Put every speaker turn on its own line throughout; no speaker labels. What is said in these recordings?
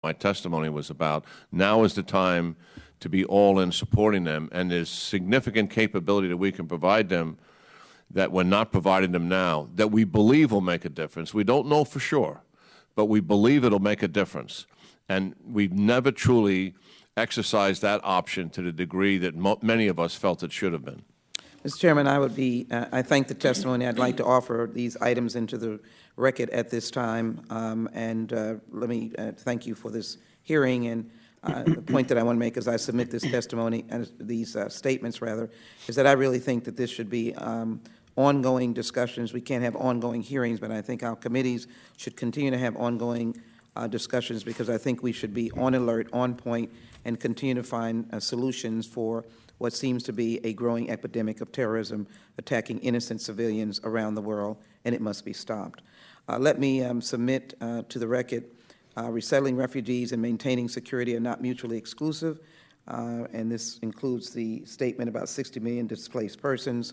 my testimony was about. Now is the time to be all in supporting them, and there's significant capability that we can provide them that we're not providing them now, that we believe will make a difference. We don't know for sure, but we believe it'll make a difference. And we've never truly exercised that option to the degree that many of us felt it should have been.
Mr. Chairman, I thank the testimony. I'd like to offer these items into the record at this time, and let me thank you for this hearing. And the point that I want to make as I submit this testimony, and these statements rather, is that I really think that this should be ongoing discussions. We can't have ongoing hearings, but I think our committees should continue to have ongoing discussions, because I think we should be on alert, on point, and continue to find solutions for what seems to be a growing epidemic of terrorism attacking innocent civilians around the world, and it must be stopped. Let me submit to the record, resettling refugees and maintaining security are not mutually exclusive, and this includes the statement about 60 million displaced persons,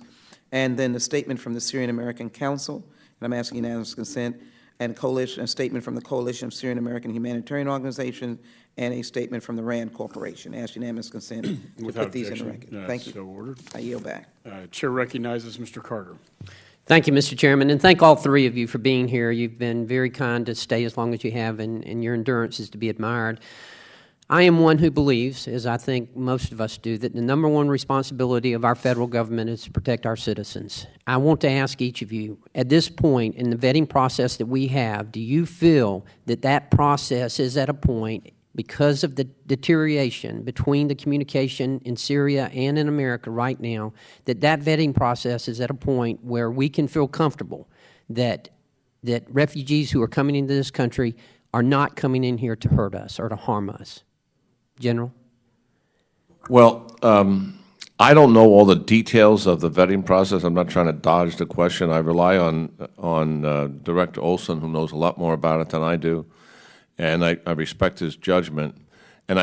and then the statement from the Syrian American Council, and I'm asking unanimous consent, and a statement from the Coalition of Syrian American Humanitarian Organizations, and a statement from the RAND Corporation. Ask unanimous consent to put these in the record. Thank you.
So ordered.
I yield back.
Chair recognizes Mr. Carter.
Thank you, Mr. Chairman, and thank all three of you for being here. You've been very kind to stay as long as you have, and your endurance is to be admired. I am one who believes, as I think most of us do, that the number one responsibility of our federal government is to protect our citizens. I want to ask each of you, at this point in the vetting process that we have, do you feel that that process is at a point, because of the deterioration between the communication in Syria and in America right now, that that vetting process is at a point where we can feel comfortable that refugees who are coming into this country are not coming in here to hurt us or to harm us? General?
Well, I don't know all the details of the vetting process. I'm not trying to dodge the question. I rely on Director Olsen, who knows a lot more about it than I do, and I respect his judgment. And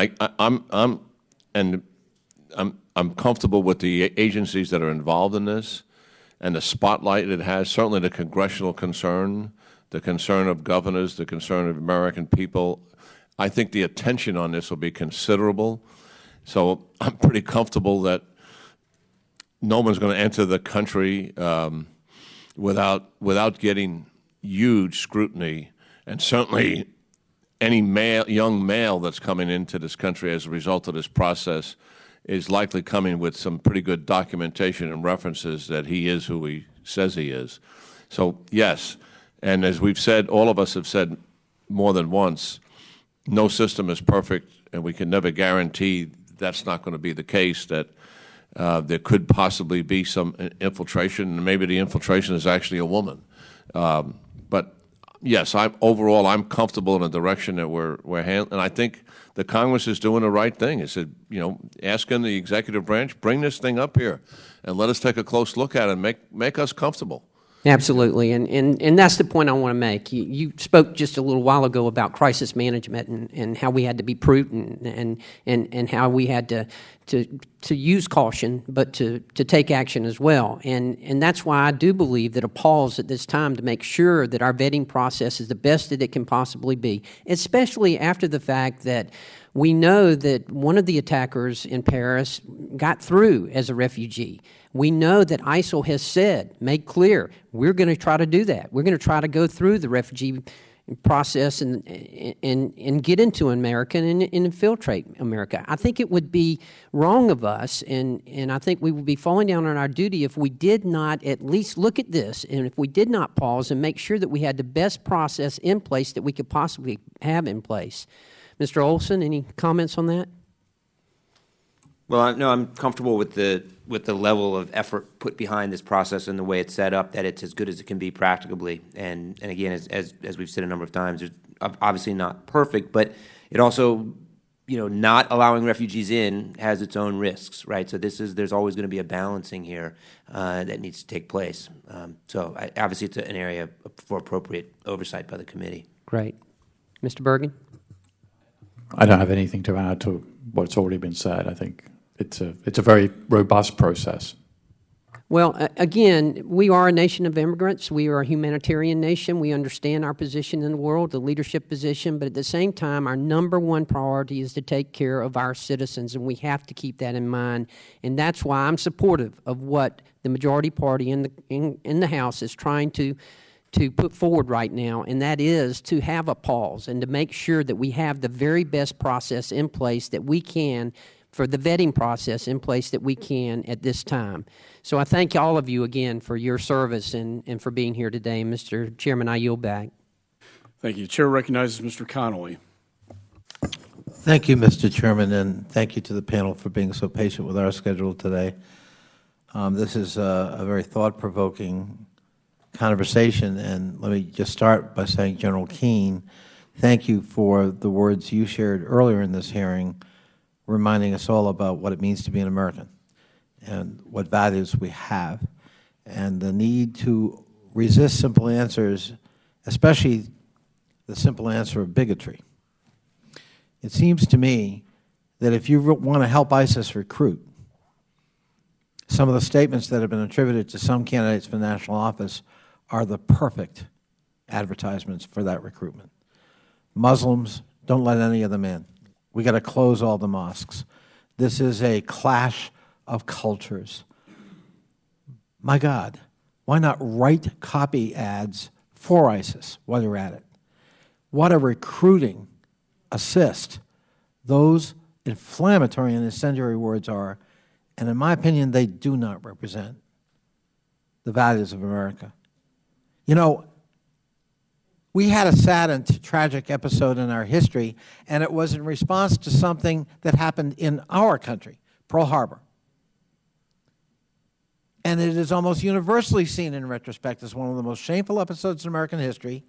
I'm comfortable with the agencies that are involved in this, and the spotlight it has. Certainly, the congressional concern, the concern of governors, the concern of American people. I think the attention on this will be considerable. So I'm pretty comfortable that no one's going to enter the country without getting huge scrutiny, and certainly any young male that's coming into this country as a result of this process is likely coming with some pretty good documentation and references that he is who he says he is. So yes, and as we've said, all of us have said more than once, no system is perfect, and we can never guarantee that's not going to be the case, that there could possibly be some infiltration, and maybe the infiltration is actually a woman. But yes, overall I'm comfortable in the direction that we're handling, and I think the Congress is doing the right thing. It said, asking the executive branch, bring this thing up here and let us take a close look at it and make us comfortable.
Absolutely, and that's the point I want to make. You spoke just a little while ago about crisis management and how we had to be prudent and how we had to use caution, but to take action as well. And that's why I do believe that a pause at this time to make sure that our vetting process is the best that it can possibly be, especially after the fact that we know that one of the attackers in Paris got through as a refugee. We know that ISIL has made clear, we're going to try to do that. We're going to try to go through the refugee process and get into America and infiltrate America. I think it would be wrong of us, and I think we would be falling down on our duty if we did not at least look at this, and if we did not pause and make sure that we had the best process in place that we could possibly have in place. Mr. Olsen, any comments on that?
Well, no, I'm comfortable with the level of effort put behind this process and the way it's set up, that it's as good as it can be practicably. And again, as we've said a number of times, it's obviously not perfect, but it also, not allowing refugees in has its own risks, right? So there's always going to be a balancing here that needs to take place. So obviously, it's an area for appropriate oversight by the committee.
Great, Mr. Bergen.
I don't have anything to add to what's already been said. I think it's a very robust process.
Well, again, we are a nation of immigrants. We are a humanitarian nation. We understand our position in the world, the leadership position, but at the same time, our number one priority is to take care of our citizens, and we have to keep that in mind. And that's why I'm supportive of what the majority party in the House is trying to put forward right now, and that is to have a pause and to make sure that we have the very best process in place that we can, for the vetting process in place that we can at this time. So I thank all of you again for your service and for being here today. Mr. Chairman, I yield back.
Thank you. The chair recognizes Mr. Connolly.
Thank you, Mr. Chairman, and thank you to the panel for being so patient with our schedule today. This is a very thought-provoking conversation, and let me just start by saying, General Keane, thank you for the words you shared earlier in this hearing, reminding us all about what it means to be an American and what values we have, and the need to resist simple answers, especially the simple answer of bigotry. It seems to me that if you want to help ISIS recruit, some of the statements that have been attributed to some candidates for national office are the perfect advertisements for that recruitment. Muslims, don't let any of them in. We got to close all the mosques. This is a clash of cultures. My God, why not write copy ads for ISIS while you're at it? What a recruiting assist those inflammatory and incendiary words are, and in my opinion, they do not represent the values of America. You know, we had a sad and tragic episode in our history, and it was in response to something that happened in our country, Pearl Harbor. And it is almost universally seen in retrospect as one of the most shameful episodes in American history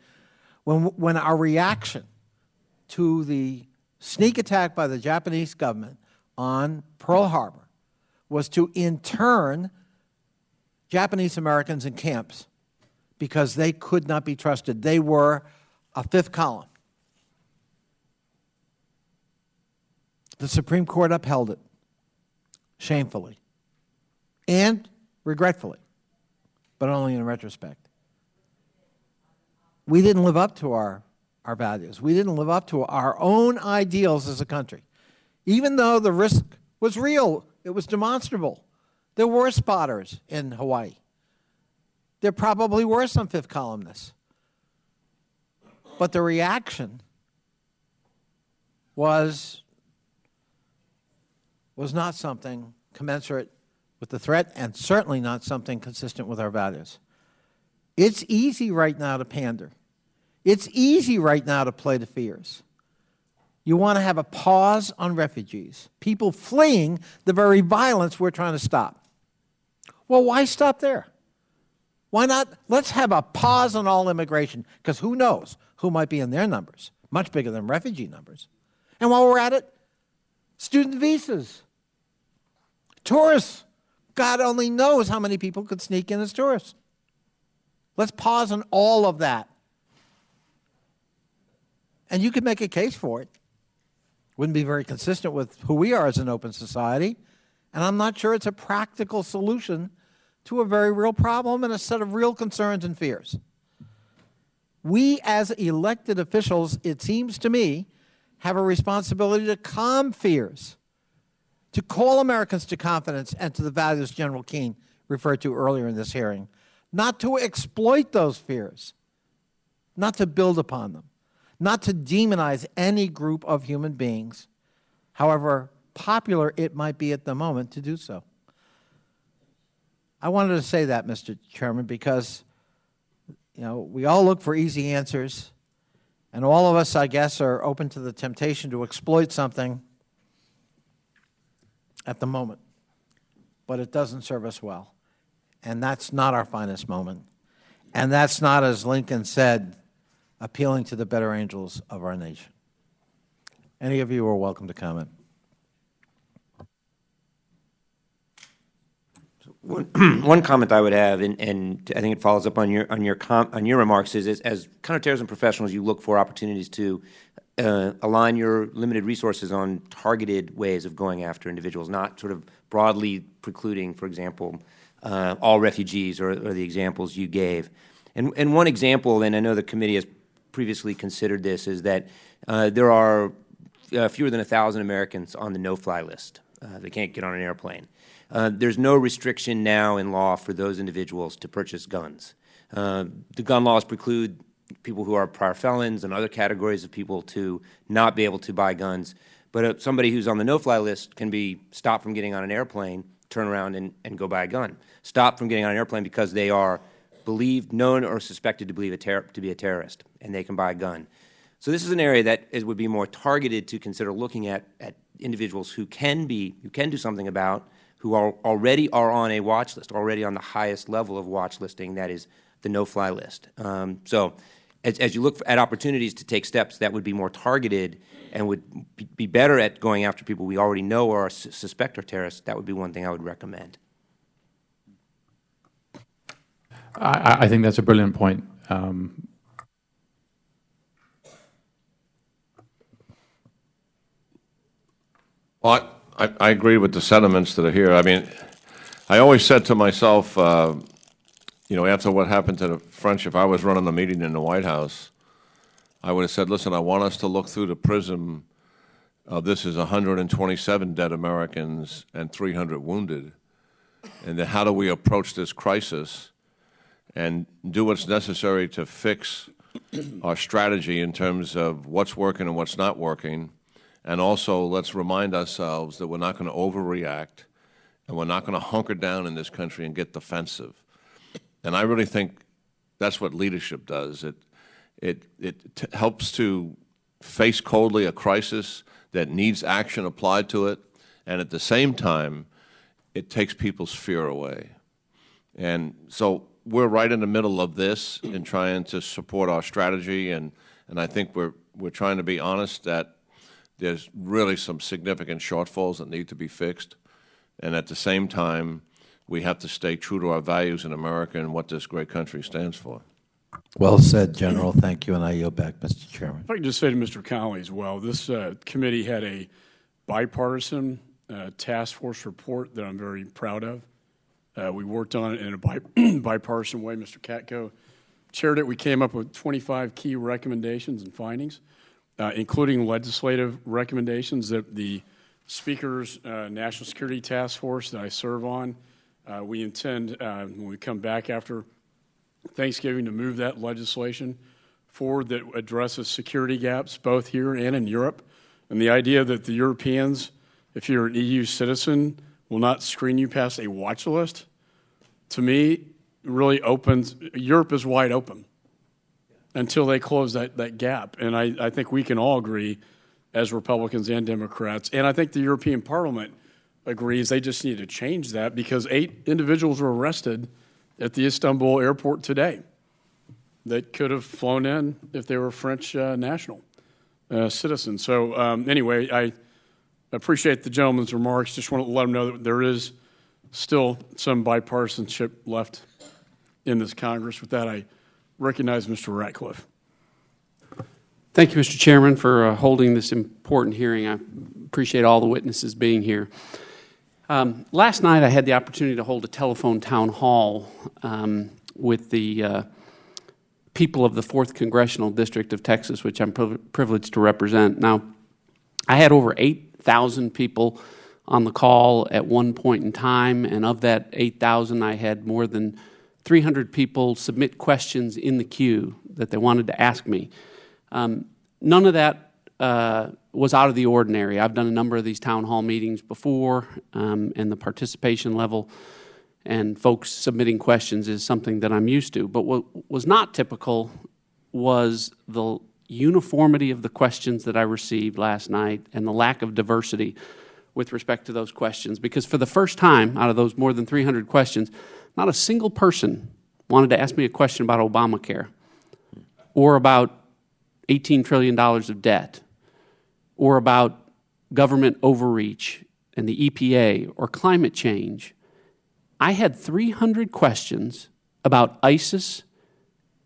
when our reaction to the sneak attack by the Japanese government on Pearl Harbor was to intern Japanese Americans in camps because they could not be trusted. They were a fifth column. The Supreme Court upheld it, shamefully and regretfully, but only in retrospect. We didn't live up to our values. We didn't live up to our own ideals as a country. Even though the risk was real, it was demonstrable. There were spotters in Hawaii. There probably were some fifth columnists. But the reaction was not something commensurate with the threat, and certainly not something consistent with our values. It's easy right now to pander. It's easy right now to play to fears. You want to have a pause on refugees, people fleeing the very violence we're trying to stop. Well, why stop there? Why not? Let's have a pause on all immigration, because who knows who might be in their numbers, much bigger than refugee numbers. And while we're at it, student visas, tourists. God only knows how many people could sneak in as tourists. Let's pause on all of that. And you could make a case for it. Wouldn't be very consistent with who we are as an open society. And I'm not sure it's a practical solution to a very real problem and a set of real concerns and fears. We as elected officials, it seems to me, have a responsibility to calm fears, to call Americans to confidence and to the values General Keane referred to earlier in this hearing, not to exploit those fears, not to build upon them, not to demonize any group of human beings, however popular it might be at the moment to do so. I wanted to say that, Mr. Chairman, because we all look for easy answers, and all of us, I guess, are open to the temptation to exploit something at the moment, but it doesn't serve us well. And that's not our finest moment. And that's not, as Lincoln said, appealing to the better angels of our nation. Any of you are welcome to comment.
One comment I would have, and I think it follows up on your remarks, is as counterterrorism professionals, you look for opportunities to align your limited resources on targeted ways of going after individuals, not sort of broadly precluding, for example, all refugees, or the examples you gave. And one example, and I know the committee has previously considered this, is that there are fewer than 1,000 Americans on the no-fly list. They can't get on an airplane. There's no restriction now in law for those individuals to purchase guns. The gun laws preclude people who are prior felons and other categories of people to not be able to buy guns. But somebody who's on the no-fly list can be stopped from getting on an airplane, turn around and go buy a gun. Stopped from getting on an airplane because they are believed, known, or suspected to be a terrorist, and they can buy a gun. So this is an area that would be more targeted to consider looking at individuals who can do something about, who already are on a watch list, already on the highest level of watch listing, that is the no-fly list. So as you look at opportunities to take steps that would be more targeted and would be better at going after people we already know or suspect are terrorists, that would be one thing I would recommend.
I think that's a brilliant point.
Well, I agree with the sentiments that are here. I mean, I always said to myself, after what happened to the French, if I was running a meeting in the White House, I would have said, listen, I want us to look through the prism of this is 127 dead Americans and 300 wounded, and then how do we approach this crisis and do what's necessary to fix our strategy in terms of what's working and what's not working. And also, let's remind ourselves that we're not going to overreact and we're not going to hunker down in this country and get defensive. And I really think that's what leadership does. It helps to face coldly a crisis that needs action applied to it, and at the same time, it takes people's fear away. And so we're right in the middle of this in trying to support our strategy, and I think we're trying to be honest that there's really some significant shortfalls that need to be fixed, and at the same time, we have to stay true to our values in America and what this great country stands for.
Well said, General. Thank you, and I yield back, Mr. Chairman.
If I could just say to Mr. Connolly as well, this committee had a bipartisan task force report that I'm very proud of. We worked on it in a bipartisan way. Mr. Katko chaired it. We came up with 25 key recommendations and findings, including legislative recommendations that the Speaker's National Security Task Force that I serve on, we intend, when we come back after Thanksgiving, to move that legislation forward that addresses security gaps both here and in Europe. And the idea that the Europeans, if you're an EU citizen, will not screen you past a watch list, to me, really opens, Europe is wide open until they close that gap. And I think we can all agree, as Republicans and Democrats, and I think the European Parliament agrees, they just need to change that, because 8 individuals were arrested at the Istanbul airport today that could have flown in if they were French national citizens. So anyway, I appreciate the gentleman's remarks. Just want to let him know that there is still some bipartisanship left in this Congress. With that, I recognize Mr. Ratcliffe.
Thank you, Mr. Chairman, for holding this important hearing. I appreciate all the witnesses being here. Last night, I had the opportunity to hold a telephone town hall with the people of the 4th Congressional District of Texas, which I'm privileged to represent. Now, I had over 8,000 people on the call at one point in time, and of that 8,000, I had more than 300 people submit questions in the queue that they wanted to ask me. None of that was out of the ordinary. I've done a number of these town hall meetings before, and the participation level and folks submitting questions is something that I'm used to. But what was not typical was the uniformity of the questions that I received last night and the lack of diversity with respect to those questions. Because for the first time, out of those more than 300 questions, not a single person wanted to ask me a question about Obamacare or about $18 trillion of debt, or about government overreach and the EPA or climate change. I had 300 questions about ISIS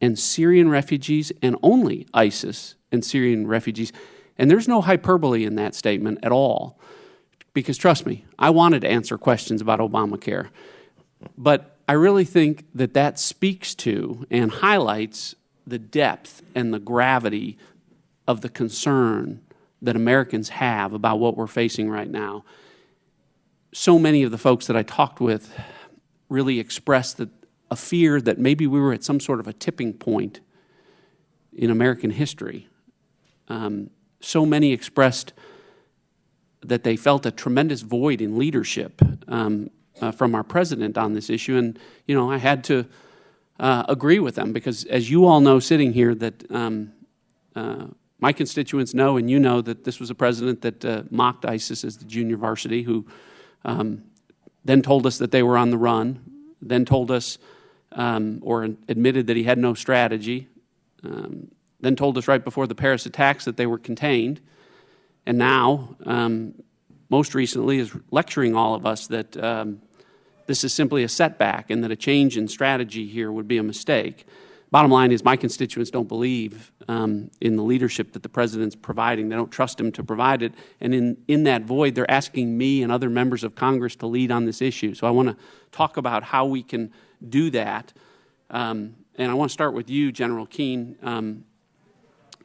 and Syrian refugees, and only ISIS and Syrian refugees. And there's no hyperbole in that statement at all, because trust me, I wanted to answer questions about Obamacare. But I really think that that speaks to and highlights the depth and the gravity of the concern that Americans have about what we're facing right now. So many of the folks that I talked with really expressed a fear that maybe we were at some sort of a tipping point in American history. So many expressed that they felt a tremendous void in leadership from our president on this issue. And, you know, I had to agree with them because, as you all know sitting here, that my constituents know, and you know, that this was a president that mocked ISIS as the junior varsity, who then told us that they were on the run, then told us or admitted that he had no strategy, then told us right before the Paris attacks that they were contained, and now, most recently, is lecturing all of us that this is simply a setback and that a change in strategy here would be a mistake. Bottom line is my constituents don't believe in the leadership that the president's providing. They don't trust him to provide it. And in that void, they're asking me and other members of Congress to lead on this issue. So I want to talk about how we can do that. And I want to start with you, General Keane.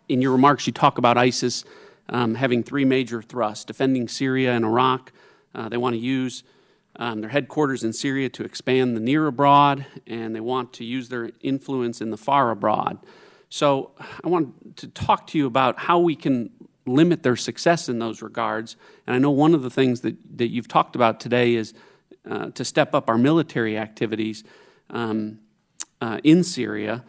In your remarks, you talk about ISIS having three major thrusts: defending Syria and Iraq. They want to use their headquarters in Syria to expand the near abroad, and they want to use their influence in the far abroad. So I want to talk to you about how we can limit their success in those regards. And I know one of the things that you've talked about today is to step up our military activities in Syria.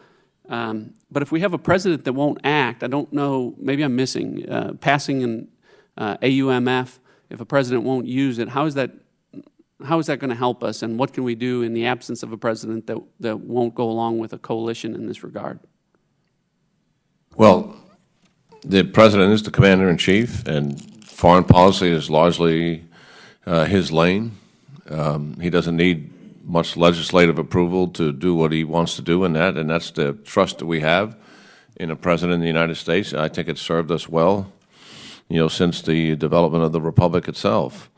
But if we have a president that won't act, I don't know, maybe I'm missing, passing an AUMF, if a president won't use it, how is that going to help us, and what can we do in the absence of a president that won't go along with a coalition in this regard?
Well, the president is the commander-in-chief, and foreign policy is largely his lane. He doesn't need much legislative approval to do what he wants to do in that, and that's the trust that we have in a president of the United States. I think it's served us well, you know, since the development of the republic itself.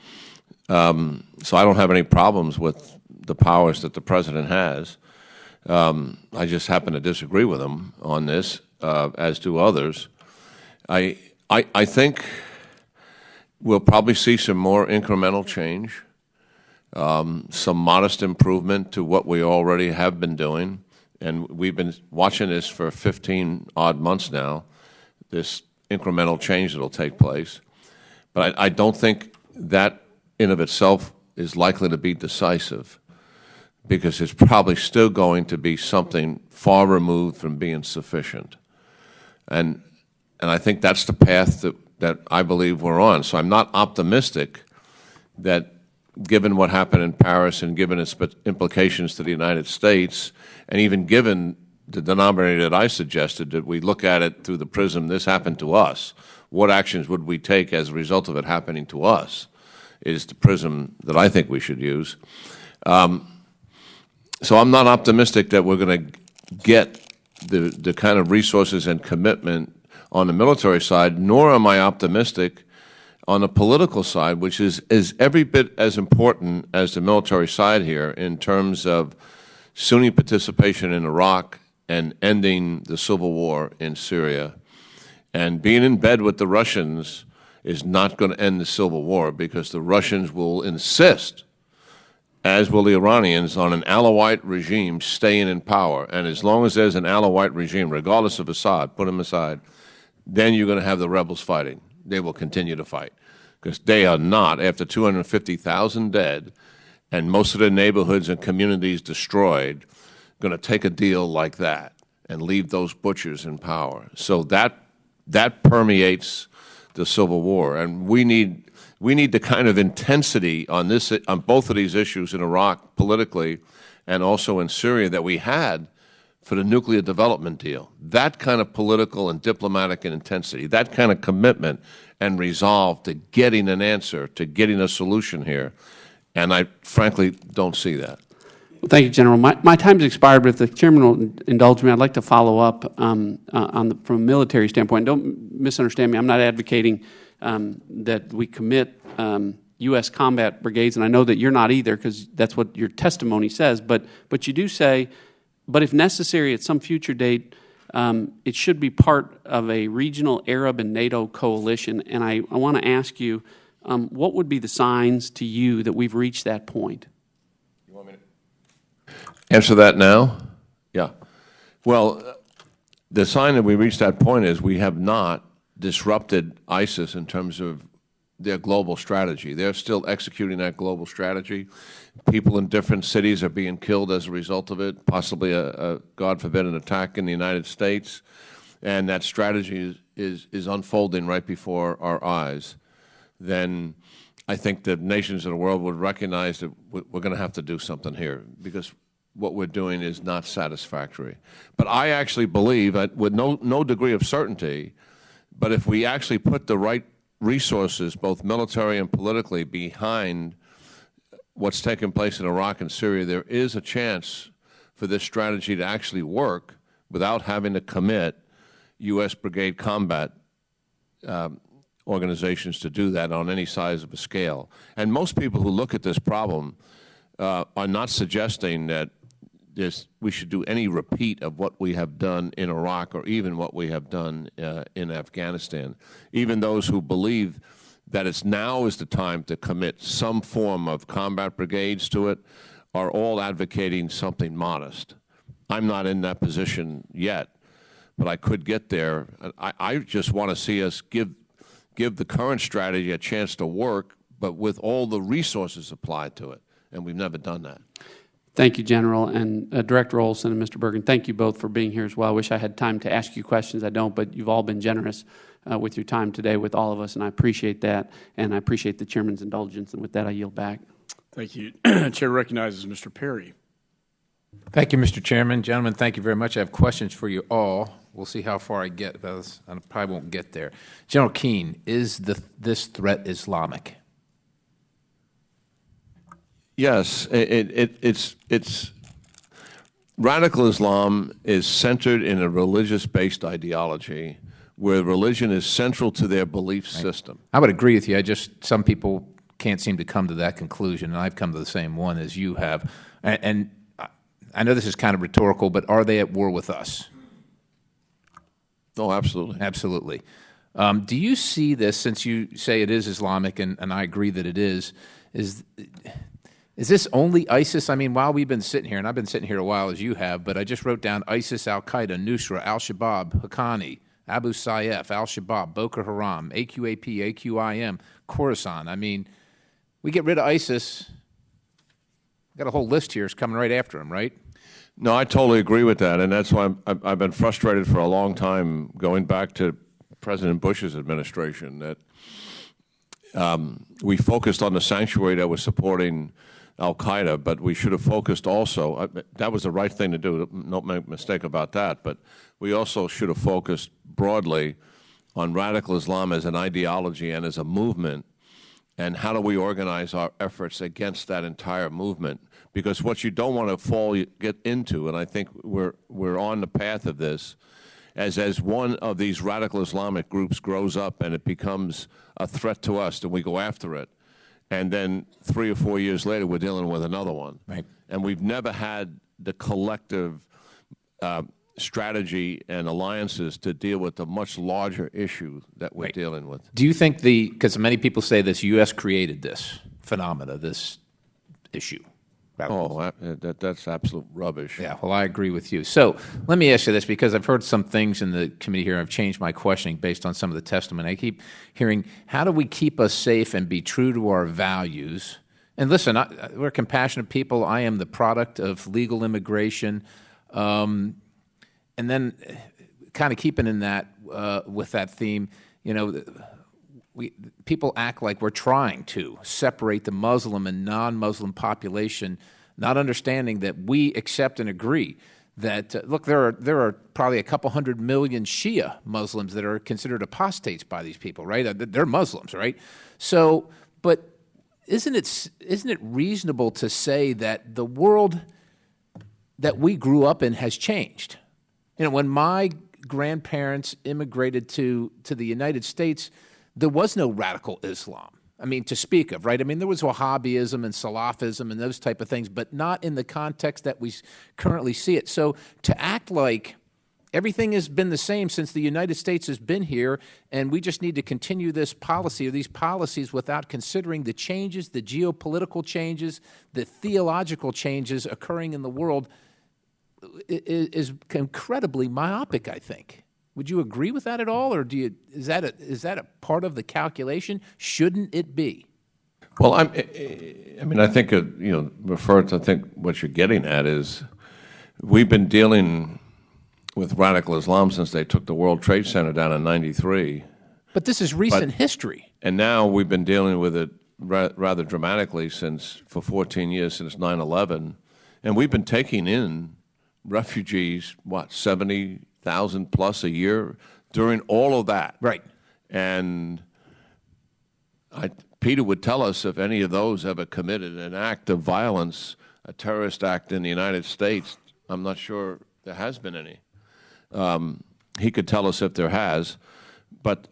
So I don't have any problems with the powers that the president has. I just happen to disagree with him on this, as do others. I think we'll probably see some more incremental change, some modest improvement to what we already have been doing. And we've been watching this for 15-odd months now, this incremental change that will take place. But I don't think that in of itself is likely to be decisive, because it's probably still going to be something far removed from being sufficient. And I think that's the path that I believe we're on. So I'm not optimistic that, given what happened in Paris and given its implications to the United States, and even given the denominator that I suggested, that we look at it through the prism, this happened to us. What actions would we take as a result of it happening to us is the prism that I think we should use. So I'm not optimistic that we're going to get the kind of resources and commitment on the military side, nor am I optimistic on the political side, which is every bit as important as the military side here in terms of Sunni participation in Iraq and ending the civil war in Syria. And being in bed with the Russians is not going to end the civil war, because the Russians will insist, as will the Iranians, on an Alawite regime staying in power. And as long as there's an Alawite regime, regardless of Assad, put him aside, then you're going to have the rebels fighting. They will continue to fight, because they are not, after 250,000 dead and most of their neighborhoods and communities destroyed, going to take a deal like that and leave those butchers in power. So that permeates the civil war, and we need the kind of intensity on both of these issues in Iraq politically and also in Syria that we had for the nuclear development deal. That kind of political and diplomatic intensity, that kind of commitment and resolve to getting an answer, to getting a solution here, and I frankly don't see that.
Well, thank you, General. My time's expired, but if the Chairman will indulge me, I'd like to follow up from a military standpoint. Don't misunderstand me. I'm not advocating that we commit U.S. combat brigades, and I know that you're not either because that's what your testimony says, but you do say, but if necessary at some future date, it should be part of a regional Arab and NATO coalition. And I want to ask you, what would be the signs to you that we've reached that point?
You want me to answer that now? Yeah. Well, the sign that we reached that point is we have not disrupted ISIS in terms of their global strategy. They're still executing that global strategy. People in different cities are being killed as a result of it, possibly a God forbid, an attack in the United States. And that strategy is unfolding right before our eyes. Then I think the nations of the world would recognize that we're going to have to do something here because what we're doing is not satisfactory. But I actually believe, with no degree of certainty, but if we actually put the right resources, both military and politically, behind what's taking place in Iraq and Syria, there is a chance for this strategy to actually work without having to commit U.S. brigade combat organizations to do that on any size of a scale. And most people who look at this problem are not suggesting that we should do any repeat of what we have done in Iraq or even what we have done in Afghanistan. Even those who believe that now is the time to commit some form of combat brigades to it are all advocating something modest. I'm not in that position yet, but I could get there. I just want to see us give the current strategy a chance to work, but with all the resources applied to it, and we've never done that.
Thank you, General, and Director Olsen and Mr. Bergen, thank you both for being here as well. I wish I had time to ask you questions. I don't, but you've all been generous with your time today with all of us, and I appreciate that, and I appreciate the Chairman's indulgence, and with that, I yield back.
Thank you. Chair recognizes Mr. Perry.
Thank you, Mr. Chairman. Gentlemen, thank you very much. I have questions for you all. We'll see how far I get, but I probably won't get there. General Keane, is this threat Islamic?
Yes, it's radical Islam is centered in a religious-based ideology where religion is central to their belief system.
I would agree with you. Some people can't seem to come to that conclusion, and I've come to the same one as you have. And I know this is kind of rhetorical, but are they at war with us?
Oh, absolutely.
Absolutely. Do you see this, since you say it is Islamic, and I agree that it is this only ISIS? I mean, while we've been sitting here, and I've been sitting here a while as you have, but I just wrote down ISIS, Al-Qaeda, Nusra, Al-Shabaab, Haqqani, Abu Sayyaf, Al-Shabaab, Boko Haram, AQAP, AQIM, Khorasan. I mean, we get rid of ISIS, got a whole list here is coming right after them, right?
No, I totally agree with that, and that's why I've been frustrated for a long time, going back to President Bush's administration, that we focused on the sanctuary that was supporting Al-Qaeda, but we should have focused also, that was the right thing to do, don't make a mistake about that, but we also should have focused broadly on radical Islam as an ideology and as a movement, and how do we organize our efforts against that entire movement? Because what you don't want to get into, and I think we're on the path of this, as one of these radical Islamic groups grows up and it becomes a threat to us, then we go after it. And then 3 or 4 years later, we're dealing with another one.
Right.
And we've never had the collective strategy and alliances to deal with the much larger issue that we're dealing with.
Do you think because many people say this, U.S. created this phenomena, this issue?
Oh, that's absolute rubbish.
Yeah, well, I agree with you. So let me ask you this, because I've heard some things in the committee here. I've changed my questioning based on some of the testimony. I keep hearing, how do we keep us safe and be true to our values? And listen, we're compassionate people. I am the product of legal immigration. And then kind of keeping in that, with that theme, you know, people act like we're trying to separate the Muslim and non-Muslim population, not understanding that we accept and agree that, look, there are probably a couple 100 million Shia Muslims that are considered apostates by these people, right? They're Muslims, right? So, but isn't it reasonable to say that the world that we grew up in has changed? You know, when my grandparents immigrated to the United States, there was no radical Islam. I mean, to speak of, right? I mean, there was Wahhabism and Salafism and those type of things, but not in the context that we currently see it. So to act like everything has been the same since the United States has been here, and we just need to continue this policy or these policies without considering the changes, the geopolitical changes, the theological changes occurring in the world is incredibly myopic, I think. Would you agree with that at all, or is that a part of the calculation? Shouldn't it be?
Well, I mean, I think refer to what you're getting at is we've been dealing with radical Islam since they took the World Trade Center down in '93.
But this is recent history.
And now we've been dealing with it rather dramatically for 14 years, since 9/11. And we've been taking in refugees, 70,000 plus a year during all of that.
Right.
And Peter would tell us if any of those ever committed an act of violence, a terrorist act in the United States. I'm not sure there has been any. He could tell us if there has. But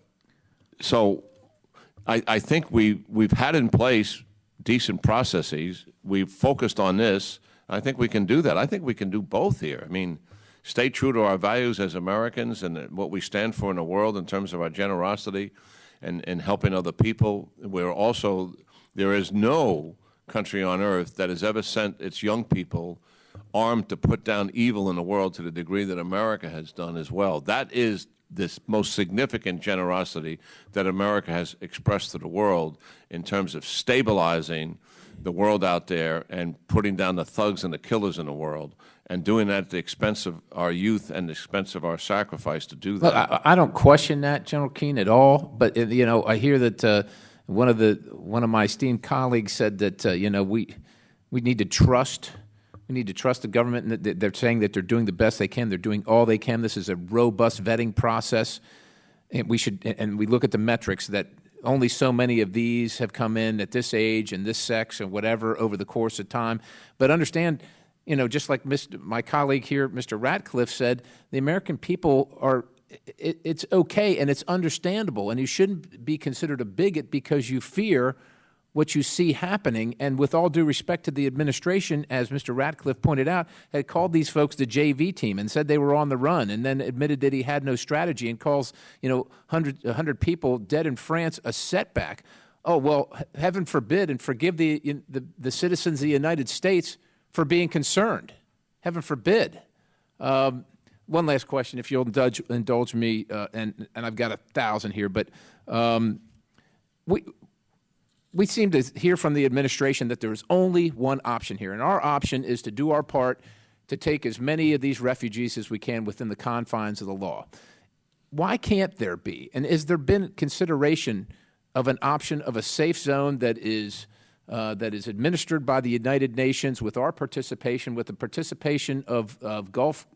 so I think we've had in place decent processes. We've focused on this. I think we can do that. I think we can do both here. I mean, stay true to our values as Americans and what we stand for in the world in terms of our generosity and helping other people. There is no country on earth that has ever sent its young people armed to put down evil in the world to the degree that America has done as well. That is this most significant generosity that America has expressed to the world in terms of stabilizing the world out there and putting down the thugs and the killers in the world, and doing that at the expense of our youth and the expense of our sacrifice to do that.
Look, I don't question that, General Keane, at all. But I hear that one of my esteemed colleagues said that we need to trust. We need to trust the government, and they're saying that they're doing the best they can. They're doing all they can. This is a robust vetting process, and we look at the metrics that only so many of these have come in at this age and this sex and whatever over the course of time. But understand, just like my colleague here, Mr. Ratcliffe, said, the American people it's okay and it's understandable, and you shouldn't be considered a bigot because you fear what you see happening. And with all due respect to the administration, as Mr. Ratcliffe pointed out, had called these folks the JV team and said they were on the run, and then admitted that he had no strategy and calls 100 people dead in France a setback. Oh, well, heaven forbid, and forgive the citizens of the United States for being concerned. Heaven forbid. One last question, if you'll indulge me, and I've got 1,000 here, but we seem to hear from the administration that there is only one option here, and our option is to do our part to take as many of these refugees as we can within the confines of the law. Why can't there be? And has there been consideration of an option of a safe zone that is administered by the United Nations with our participation, with the participation of Gulf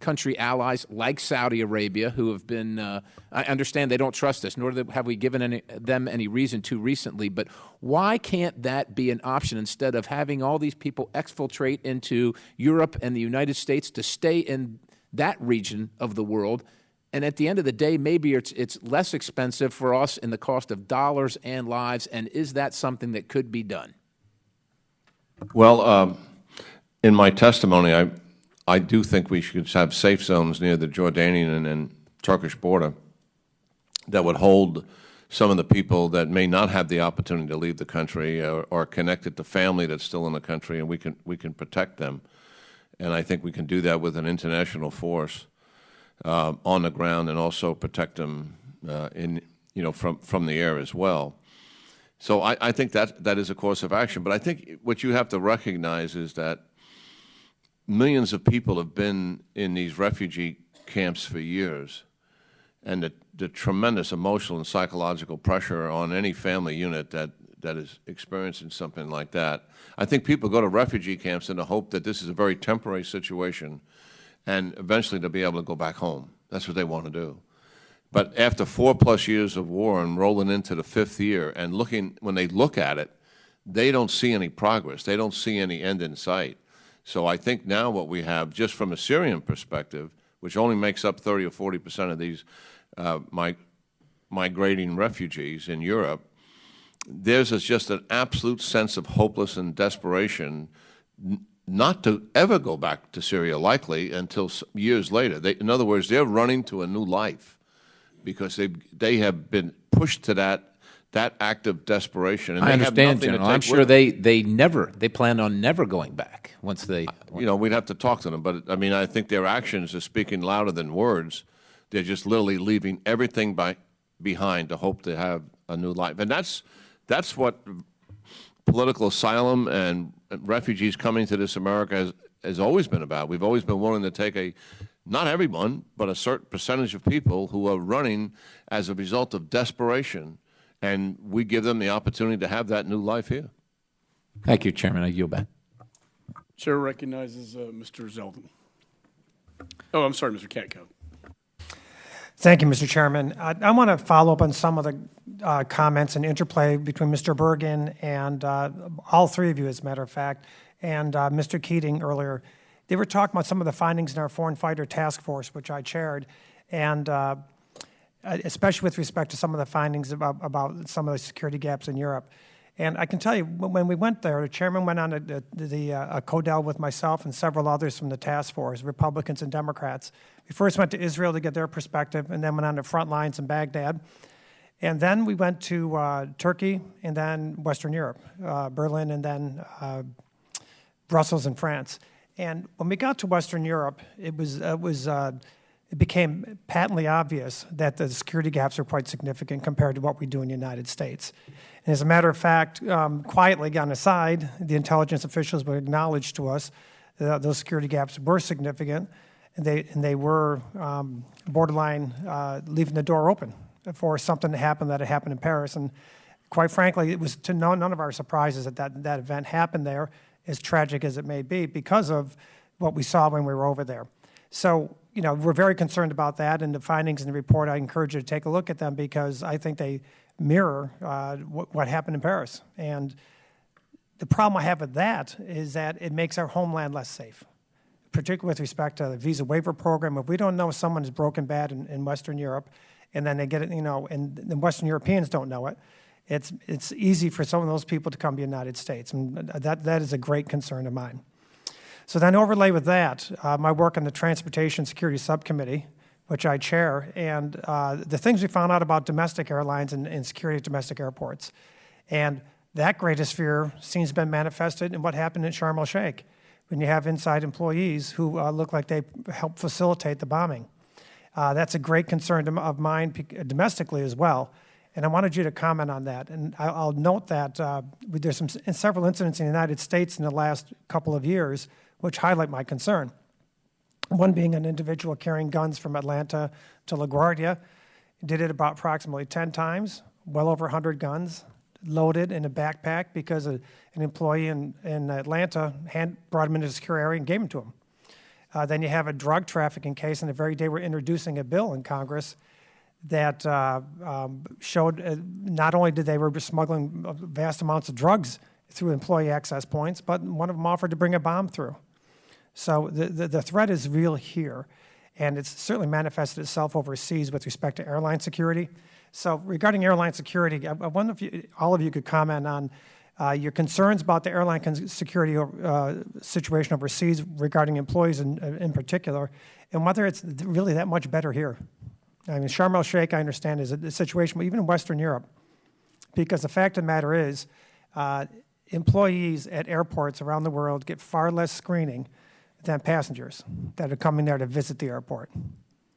country allies like Saudi Arabia, who have been, I understand they don't trust us, nor have we given them any reason to recently, but why can't that be an option instead of having all these people exfiltrate into Europe and the United States to stay in that region of the world? And at the end of the day, maybe it's less expensive for us in the cost of dollars and lives, and is that something that could be done?
Well, in my testimony, I do think we should have safe zones near the Jordanian and Turkish border that would hold some of the people that may not have the opportunity to leave the country or connected to family that's still in the country, and we can protect them. And I think we can do that with an international force on the ground, and also protect them from the air as well. So I think that is a course of action. But I think what you have to recognize is that millions of people have been in these refugee camps for years, and the tremendous emotional and psychological pressure on any family unit that is experiencing something like that. I think people go to refugee camps in the hope that this is a very temporary situation, and eventually they'll be able to go back home. That's what they want to do. But after 4+ years of war and rolling into the 5th year, and when they look at it, they don't see any progress. They don't see any end in sight. So I think now what we have, just from a Syrian perspective, which only makes up 30 or 40% of these migrating refugees in Europe, there's just an absolute sense of hopeless and desperation not to ever go back to Syria, likely, until years later. In other words, they're running to a new life because they have been pushed to that act of desperation. And
I
they
understand,
have nothing
General.
to take
I'm sure
with them.
they plan on never going back once they.
We'd have to talk to them, but I mean, I think their actions are speaking louder than words. They're just literally leaving everything behind to hope to have a new life, and that's what political asylum and refugees coming to this America has always been about. We've always been willing to take not everyone, but a certain percentage of people who are running as a result of desperation, and we give them the opportunity to have that new life here.
Thank you, Chairman. I yield back.
Chair recognizes Mr. Zeldin. Oh, I'm sorry, Mr. Katko.
Thank you, Mr. Chairman. I want to follow up on some of the comments and interplay between Mr. Bergen and all three of you, as a matter of fact, and Mr. Keating earlier. They were talking about some of the findings in our Foreign Fighter Task Force, which I chaired, and especially with respect to some of the findings about some of the security gaps in Europe. And I can tell you, when we went there, the chairman went on a CODEL with myself and several others from the task force, Republicans and Democrats. We first went to Israel to get their perspective, and then went on the front lines in Baghdad. And then we went to Turkey, and then Western Europe, Berlin, and then Brussels and France. And when we got to Western Europe, it became patently obvious that the security gaps are quite significant compared to what we do in the United States. And as a matter of fact, quietly on the side, the intelligence officials would acknowledge to us that those security gaps were significant, and they were borderline leaving the door open for something to happen that had happened in Paris. And quite frankly, it was to none of our surprises that event happened there, as tragic as it may be, because of what we saw when we were over there. So, we're very concerned about that, and the findings in the report, I encourage you to take a look at them because I think they mirror what happened in Paris. And the problem I have with that is that it makes our homeland less safe, particularly with respect to the visa waiver program. If we don't know someone is broken bad in Western Europe, and then they get it, and the Western Europeans don't know it, it's easy for some of those people to come to the United States, and that is a great concern of mine. So then overlay with that, my work on the Transportation Security Subcommittee, which I chair, and the things we found out about domestic airlines and security at domestic airports. And that greatest fear seems to have been manifested in what happened in Sharm el-Sheikh, when you have inside employees who look like they helped facilitate the bombing. That's a great concern of mine domestically as well. And I wanted you to comment on that. And I'll note that there's several incidents in the United States in the last couple of years which highlight my concern. One being an individual carrying guns from Atlanta to LaGuardia. Did it about approximately 10 times, well over 100 guns, loaded in a backpack because an employee in Atlanta brought him into a secure area and gave them to him. Then you have a drug trafficking case, and the very day we're introducing a bill in Congress that showed not only did they were smuggling vast amounts of drugs through employee access points, but one of them offered to bring a bomb through. So the threat is real here, and it's certainly manifested itself overseas with respect to airline security. So regarding airline security, I wonder if all of you could comment on your concerns about the airline security situation overseas regarding employees in particular, and whether it's really that much better here. I mean, Sharm el-Sheikh, I understand, is a situation, even in Western Europe, because the fact of the matter is employees at airports around the world get far less screening than passengers that are coming there to visit the airport.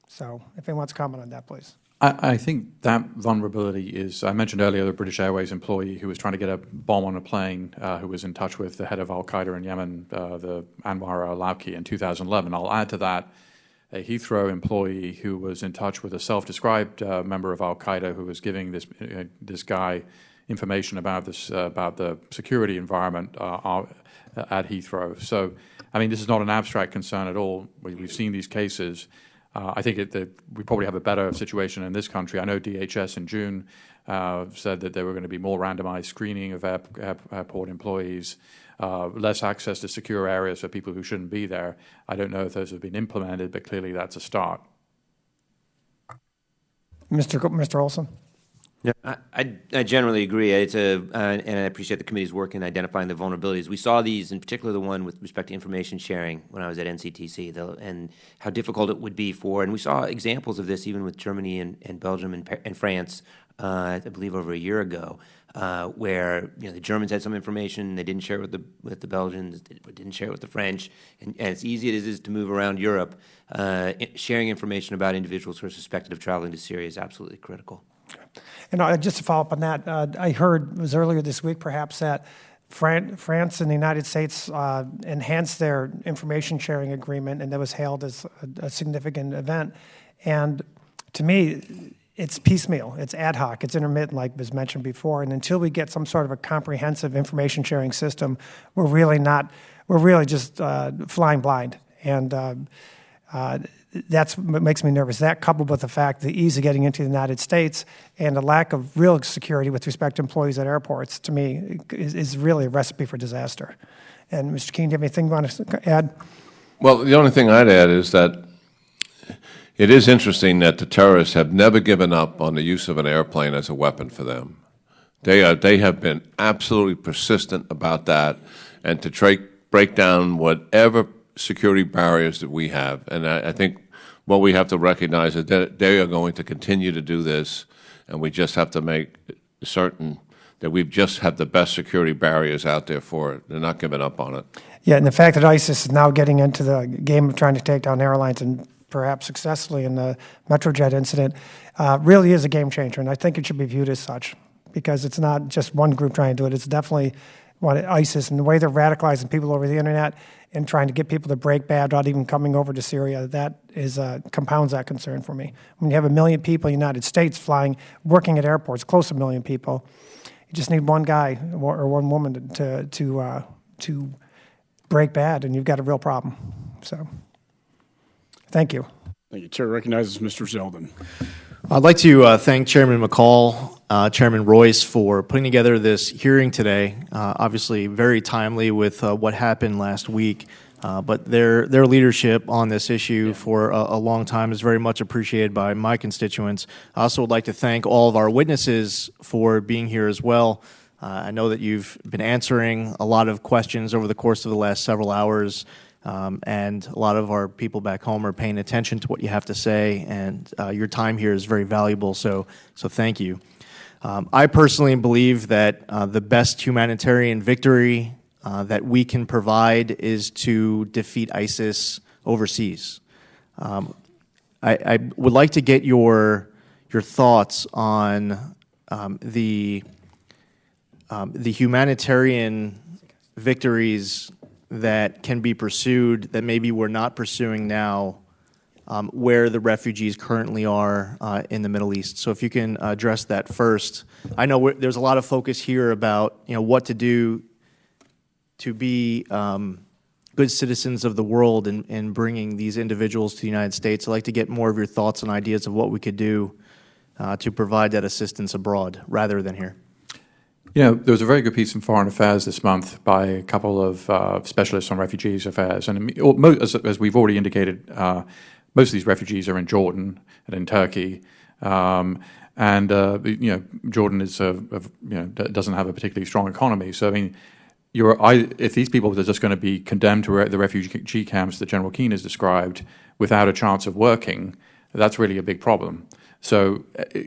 So if anyone wants to comment on that, please.
I think that vulnerability is, I mentioned earlier the British Airways employee who was trying to get a bomb on a plane, who was in touch with the head of al-Qaeda in Yemen, the Anwar al-Awlaki, in 2011. I'll add to that a Heathrow employee who was in touch with a self-described member of al-Qaeda who was giving this guy information about the security environment at Heathrow. So, I mean, this is not an abstract concern at all. We've seen these cases. I think we probably have a better situation in this country. I know DHS in June said that there were going to be more randomized screening of airport employees, less access to secure areas for people who shouldn't be there. I don't know if those have been implemented, but clearly that's a start.
Mr. Olsen.
Yeah, I generally agree. And I appreciate the committee's work in identifying the vulnerabilities. We saw these, in particular, the one with respect to information sharing when I was at NCTC, and how difficult it would be and we saw examples of this even with Germany and Belgium and France, I believe over a year ago, where the Germans had some information, they didn't share it with the Belgians, didn't share it with the French, and as easy as it is to move around Europe, sharing information about individuals who are suspected of traveling to Syria is absolutely critical.
And just to follow up on that, I heard, it was earlier this week perhaps, that France and the United States enhanced their information sharing agreement, and that was hailed as a significant event. And to me, it's piecemeal, it's ad hoc, it's intermittent, like was mentioned before. And until we get some sort of a comprehensive information sharing system, we're really just flying blind. And that's what makes me nervous. That, coupled with the fact the ease of getting into the United States and the lack of real security with respect to employees at airports, to me, is really a recipe for disaster. And Mr. Keane, do you have anything you want to add?
Well, the only thing I'd add is that it is interesting that the terrorists have never given up on the use of an airplane as a weapon for them. They have been absolutely persistent about that, and to break down whatever security barriers that we have. And I think what we have to recognize is that they are going to continue to do this, and we just have to make certain that we just have the best security barriers out there for it. They're not giving up on it.
Yeah, and the fact that ISIS is now getting into the game of trying to take down airlines, and perhaps successfully in the Metrojet incident, really is a game changer. And I think it should be viewed as such, because it's not just one group trying to do it. It's definitely ISIS, and the way they're radicalizing people over the internet and trying to get people to break bad without even coming over to Syria, that is compounds that concern for me. When you have 1 million people in the United States working at airports, close to 1 million people, you just need one guy or one woman to break bad, and you've got a real problem. So, thank you.
Thank you. Chair recognizes Mr. Zeldin.
I'd like to thank Chairman McCall, Chairman Royce for putting together this hearing today. Obviously, very timely with what happened last week, but their leadership on this issue for a long time is very much appreciated by my constituents. I also would like to thank all of our witnesses for being here as well. I know that you've been answering a lot of questions over the course of the last several hours. And a lot of our people back home are paying attention to what you have to say, and your time here is very valuable, so thank you. I personally believe that the best humanitarian victory that we can provide is to defeat ISIS overseas. I would like to get your thoughts on the humanitarian victories that can be pursued that maybe we're not pursuing now, where the refugees currently are in the Middle East. So if you can address that first. I know there's a lot of focus here about what to do to be good citizens of the world and bringing these individuals to the United States. I'd like to get more of your thoughts and ideas of what we could do to provide that assistance abroad rather than here.
There was a very good piece in Foreign Affairs this month by a couple of specialists on refugees affairs. And as we've already indicated, most of these refugees are in Jordan and in Turkey. Jordan is doesn't have a particularly strong economy. So, I mean, if these people are just going to be condemned to the refugee camps that General Keane has described without a chance of working, that's really a big problem. So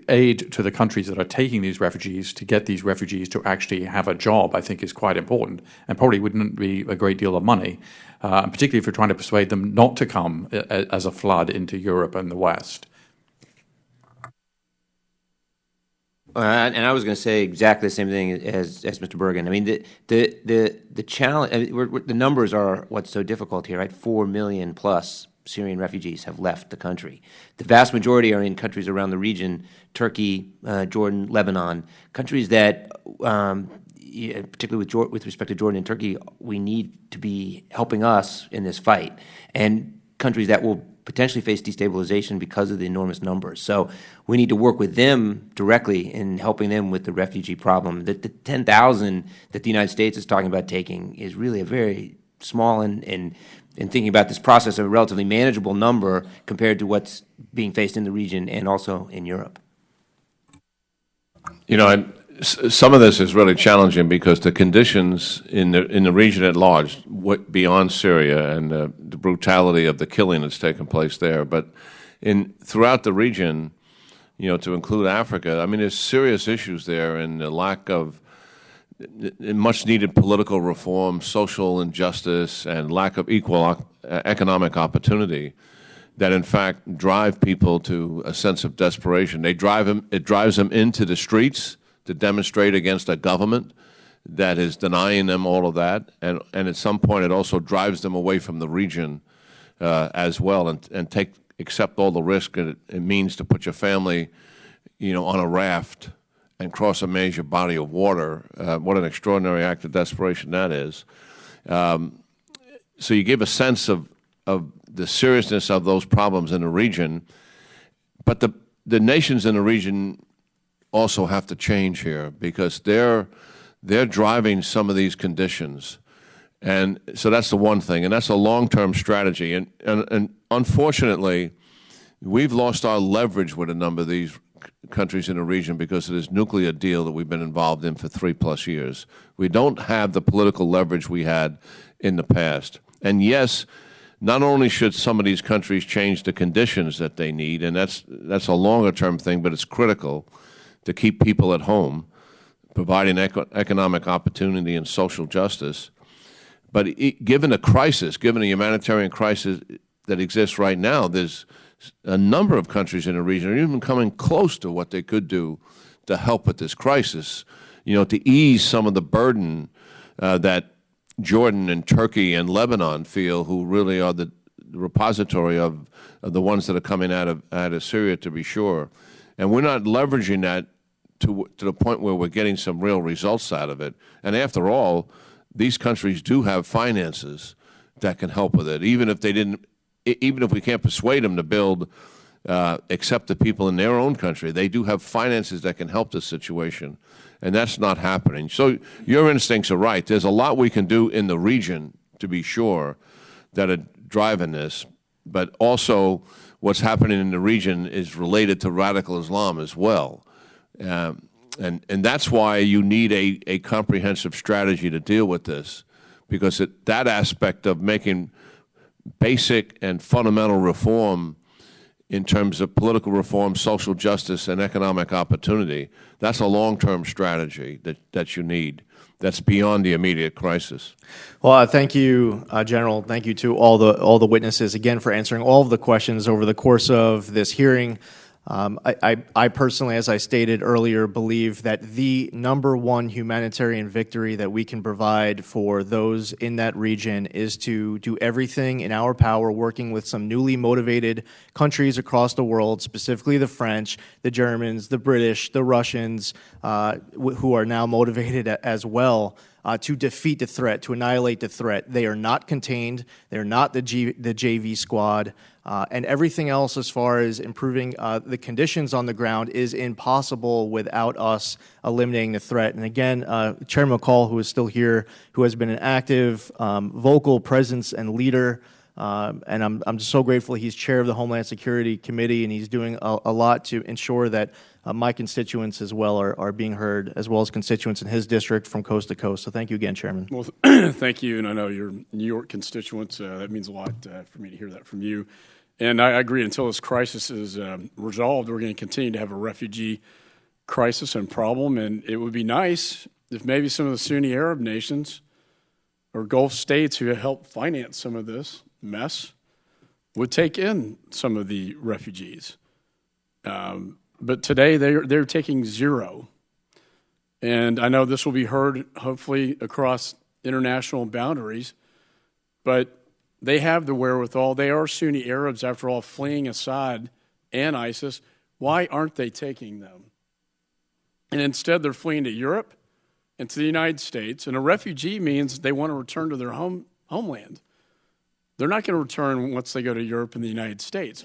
aid to the countries that are taking these refugees to get these refugees to actually have a job, I think, is quite important, and probably wouldn't be a great deal of money, particularly if you're trying to persuade them not to come as a flood into Europe and the West.
And I was going to say exactly the same thing as Mr. Bergen. I mean, the challenge, the numbers are what's so difficult here, right? 4 million plus Syrian refugees have left the country. The vast majority are in countries around the region: Turkey, Jordan, Lebanon, countries that, particularly with respect to Jordan and Turkey, we need to be helping us in this fight, and countries that will potentially face destabilization because of the enormous numbers. So we need to work with them directly in helping them with the refugee problem. The 10,000 that the United States is talking about taking is really a very small and thinking about this process, a relatively manageable number compared to what's being faced in the region and also in Europe.
Some of this is really challenging because the conditions in the region at large, beyond Syria and the brutality of the killing that's taken place there, but throughout the region, to include Africa, I mean, there's serious issues there, and the lack of much needed political reform, social injustice, and lack of equal economic opportunity that in fact drive people to a sense of desperation. It drives them into the streets to demonstrate against a government that is denying them all of that, and at some point it also drives them away from the region as well, and accept all the risk it means to put your family, on a raft and cross a major body of water. What an extraordinary act of desperation that is. So you give a sense of the seriousness of those problems in the region, but the nations in the region also have to change here because they're driving some of these conditions. And so that's the one thing, and that's a long-term strategy. And unfortunately, we've lost our leverage with a number of these countries in the region because of this nuclear deal that we've been involved in for 3+ years. We don't have the political leverage we had in the past. And yes, not only should some of these countries change the conditions that they need, and that's a longer-term thing, but it's critical to keep people at home, providing economic opportunity and social justice. But given the crisis, given the humanitarian crisis that exists right now, there's a number of countries in the region are even coming close to what they could do to help with this crisis, to ease some of the burden that Jordan and Turkey and Lebanon feel, who really are the repository of the ones that are coming out of Syria, to be sure. And we're not leveraging that to the point where we're getting some real results out of it. And after all, these countries do have finances that can help with it, even if we can't persuade them to accept the people in their own country. They do have finances that can help this situation, and that's not happening. So your instincts are right. There's a lot we can do in the region, to be sure, that are driving this, but also what's happening in the region is related to radical Islam as well. And that's why you need a comprehensive strategy to deal with this, because that aspect of making basic and fundamental reform in terms of political reform, social justice, and economic opportunity, that's a long-term strategy that you need. That's beyond the immediate crisis.
Well, thank you, General. Thank you to all the witnesses again for answering all of the questions over the course of this hearing. I personally, as I stated earlier, believe that the #1 humanitarian victory that we can provide for those in that region is to do everything in our power, working with some newly motivated countries across the world, specifically the French, the Germans, the British, the Russians, who are now motivated as well, to defeat the threat, to annihilate the threat. They are not contained. They're not the JV squad. And everything else as far as improving the conditions on the ground is impossible without us eliminating the threat. And again, Chairman McCall, who is still here, who has been an active, vocal presence and leader, and I'm just so grateful he's chair of the Homeland Security Committee, and he's doing a lot to ensure that my constituents as well are being heard, as well as constituents in his district from coast to coast. So thank you again, Chairman.
Well, thank you, and I know your New York constituents, that means a lot for me to hear that from you. And I agree, until this crisis is resolved, we're going to continue to have a refugee crisis and problem, and it would be nice if maybe some of the Sunni Arab nations or Gulf states who help finance some of this mess would take in some of the refugees. But today they're taking zero. And I know this will be heard hopefully across international boundaries, but they have the wherewithal. They are Sunni Arabs, after all, fleeing Assad and ISIS. Why aren't they taking them? And instead they're fleeing to Europe and to the United States. And a refugee means they want to return to their homeland. They're not going to return once they go to Europe and the United States.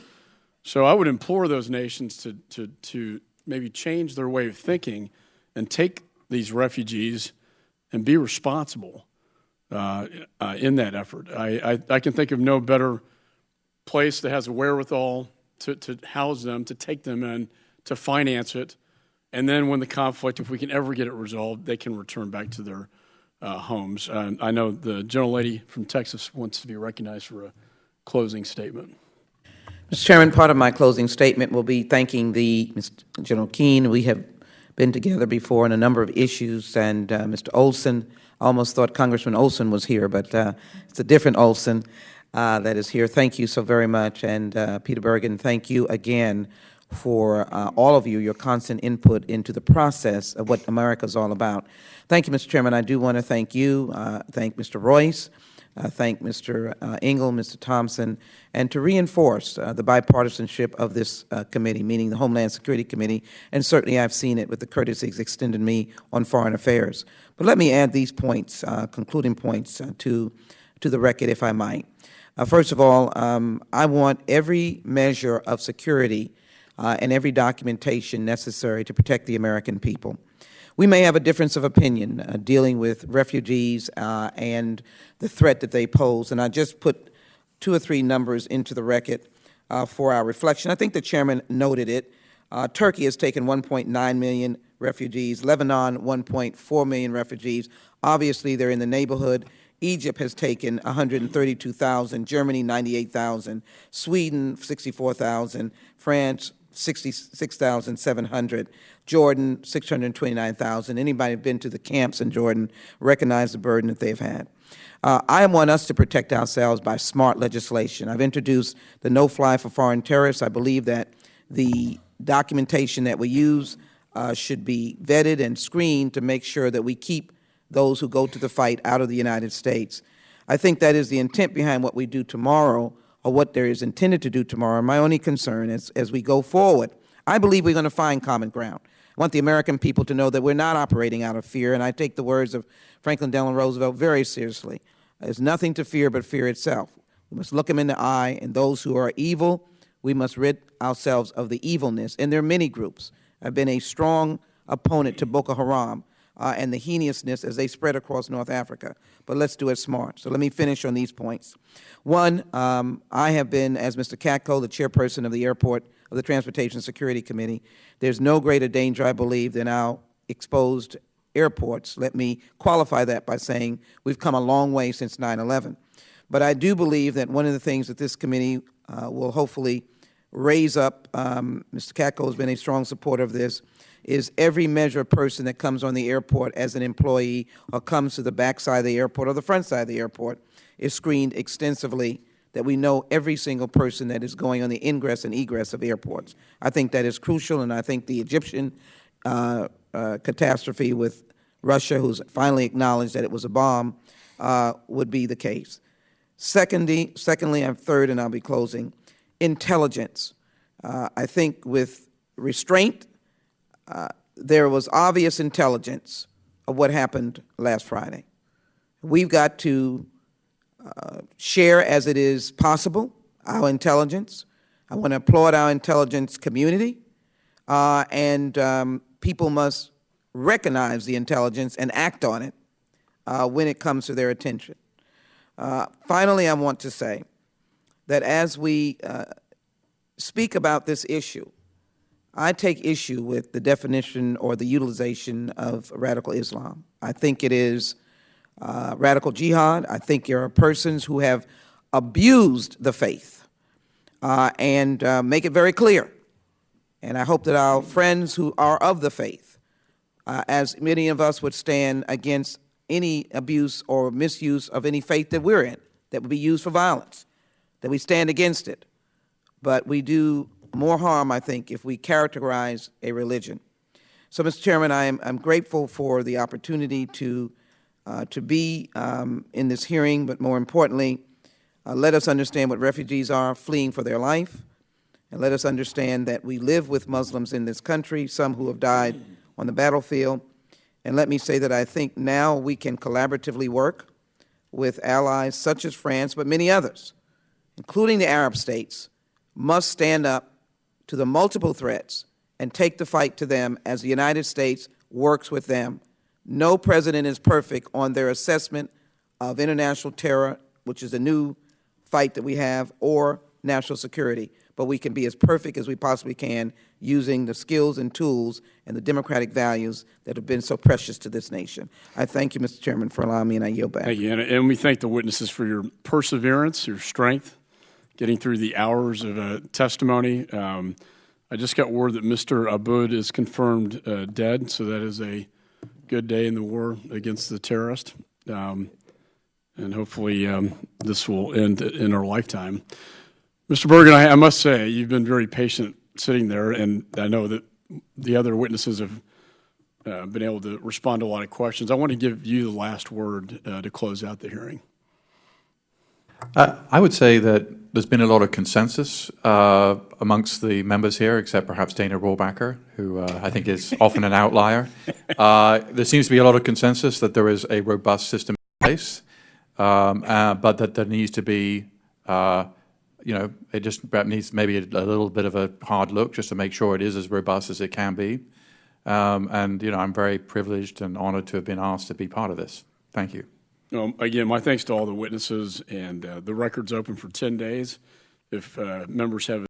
So I would implore those nations to maybe change their way of thinking and take these refugees and be responsible in that effort. I can think of no better place that has a wherewithal to house them, to take them in, to finance it, And then when the conflict, if we can ever get it resolved, they can return back to their homes. I know the gentlelady from Texas wants to be recognized for a closing statement.
Mr. Chairman, part of my closing statement will be thanking General Keane. We have been together before on a number of issues, and Mr. Olsen, I almost thought Congressman Olsen was here, but it's a different Olsen that is here. Thank you so very much. And Peter Bergen, thank you again for all of you, your constant input into the process of what America is all about. Thank you, Mr. Chairman. I do want to thank you, thank Mr. Royce, thank Mr. Engel, Mr. Thompson, and to reinforce the bipartisanship of this committee, meaning the Homeland Security Committee, and certainly I've seen it with the courtesies extended me on foreign affairs. But let me add these points, concluding points, to the record, if I might. First of all, I want every measure of security and every documentation necessary to protect the American people. We may have a difference of opinion dealing with refugees and the threat that they pose, and I just put 2 or 3 numbers into the record for our reflection. I think the chairman noted it. Turkey has taken 1.9 million refugees, Lebanon 1.4 million refugees. Obviously, they're in the neighborhood. Egypt has taken 132,000, Germany 98,000, Sweden 64,000, France 66,700, Jordan 629,000. Anybody who's been to the camps in Jordan recognize the burden that they've had. I want us to protect ourselves by smart legislation. I've introduced the no-fly for foreign terrorists. I believe that the documentation that we use should be vetted and screened to make sure that we keep those who go to the fight out of the United States. I think that is the intent behind what we do tomorrow, or what there is intended to do tomorrow. My only concern is, as we go forward, I believe we're going to find common ground. I want the American people to know that we're not operating out of fear, and I take the words of Franklin Delano Roosevelt very seriously. There's nothing to fear but fear itself. We must look them in the eye, and those who are evil, we must rid ourselves of the evilness. And there are many groups. I've been a strong opponent to Boko Haram and the heinousness as they spread across North Africa. But let's do it smart. So let me finish on these points. One, I have been, as Mr. Katko, the chairperson of the of the Transportation Security Committee. There's no greater danger, I believe, than our exposed airports. Let me qualify that by saying we've come a long way since 9/11. But I do believe that one of the things that this committee will hopefully raise up, Mr. Katko has been a strong supporter of this, is every measure of person that comes on the airport as an employee or comes to the back side of the airport or the front side of the airport is screened extensively, that we know every single person that is going on the ingress and egress of airports. I think that is crucial, and I think the Egyptian catastrophe with Russia, who's finally acknowledged that it was a bomb, would be the case. Secondly, and third, and I'll be closing, intelligence. I think with restraint, there was obvious intelligence of what happened last Friday. We've got to share as it is possible our intelligence. I want to applaud our intelligence community, and people must recognize the intelligence and act on it when it comes to their attention. Finally, I want to say that as we speak about this issue, I take issue with the definition or the utilization of radical Islam. I think it is radical jihad. I think there are persons who have abused the faith and make it very clear. And I hope that our friends who are of the faith, as many of us would stand against any abuse or misuse of any faith that we're in, that would be used for violence, that we stand against it. But we do more harm, I think, if we characterize a religion. So, Mr. Chairman, I'm grateful for the opportunity to be in this hearing, but more importantly, let us understand what refugees are fleeing for their life, and let us understand that we live with Muslims in this country, some who have died on the battlefield. And let me say that I think now we can collaboratively work with allies such as France, but many others, including the Arab states, must stand up to the multiple threats and take the fight to them as the United States works with them. No president is perfect on their assessment of international terror, which is a new fight that we have, or national security. but we can be as perfect as we possibly can using the skills and tools and the democratic values that have been so precious to this nation. I thank you, Mr. Chairman, for allowing me, and I yield back.
Thank you, and we thank the witnesses for your perseverance, your strength, getting through the hours of testimony. I just got word that Mr. Aboud is confirmed dead, so that is a good day in the war against the terrorist. And hopefully this will end in our lifetime. Mr. Bergen, I must say, you've been very patient sitting there, and I know that the other witnesses have been able to respond to a lot of questions. I want to give you the last word to close out the hearing.
I would say that there's been a lot of consensus amongst the members here, except perhaps Dana Rohrabacher, who I think is often an outlier. There seems to be a lot of consensus that there is a robust system in place, but that there needs to be, it just needs maybe a little bit of a hard look just to make sure it is as robust as it can be. And, I'm very privileged and honored to have been asked to be part of this. Thank you.
Again, my thanks to all the witnesses, and the record's open for 10 days. If members have